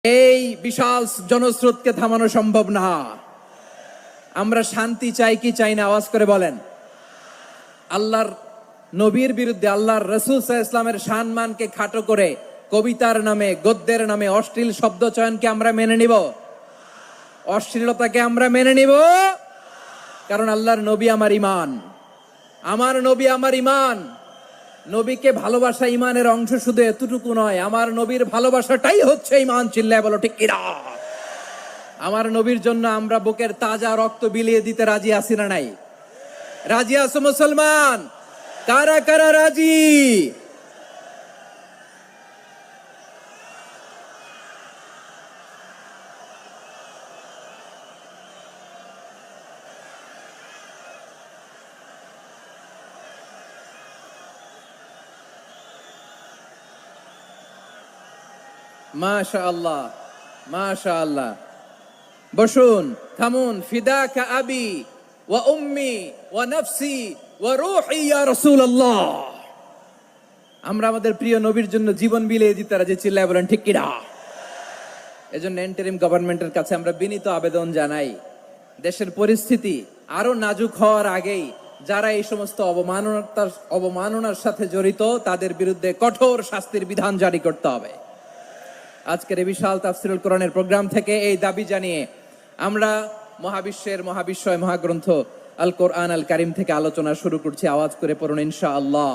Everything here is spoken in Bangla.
এই বিশাল জনস্রোতকে থামানো সম্ভব না। আমরা শান্তি চাই কি চাই না, আওয়াজ করে বলেন। আল্লাহর নবীর বিরুদ্ধে, আল্লাহর রাসূল সাল্লাল্লাহু আলাইহি ওয়াসাল্লামের সম্মানকে খাটো করে কবিতার নামে, গদ্যের নামে অশ্লীল শব্দ চয়নকে আমরা মেনে নিব? অশ্লীলতাকে আমরা মেনে নিব? কারণ আল্লাহর নবী আমার ঈমান, আমার নবী আমার ঈমান। নবীকে ভালোবাসা ঈমানের অংশ শুধু এতটুকু নয়, আমার নবীর ভালোবাসাটাই হচ্ছে ঈমান। চিল্লায় বলো ঠিক কিনা? আমার নবীর জন্য আমরা বুকের তাজা রক্ত বিলিয়ে দিতে রাজি আছি না নাই? রাজি আছো মুসলমান? কারা কারা রাজি? মাশাআল্লাহ, মাশাআল্লাহ। বসুন, থামুন। ফিদাকা আবি ওয়া উম্মি ওয়া নাফসি ওয়া রূহি ইয়া রাসূলুল্লাহ। আমরা আমাদের প্রিয় নবীর জন্য জীবন বিলিয়ে দিতে রাজি। চিল্লায় বলেন ঠিক কিনা? এজন্য ইন্টারিম গভর্নমেন্টের কাছে আমরা বিনীত আবেদন জানাই, দেশের পরিস্থিতি আরো নাজুক হওয়ার আগেই যারা এই সমস্ত অবমাননার সাথে জড়িত তাদের বিরুদ্ধে কঠোর শাস্তির বিধান জারি করতে হবে। আজকের এই বিশাল তাফসীরুল কোরআনের প্রোগ্রাম থেকে এই দাবি জানিয়ে আমরা মহাবিশ্বের মহাবিশ্বয় মহাগ্রন্থ আল কোরআন আল কারীম থেকে আলোচনা শুরু করছি। আওয়াজ করে পড়ুন ইনশাআল্লাহ।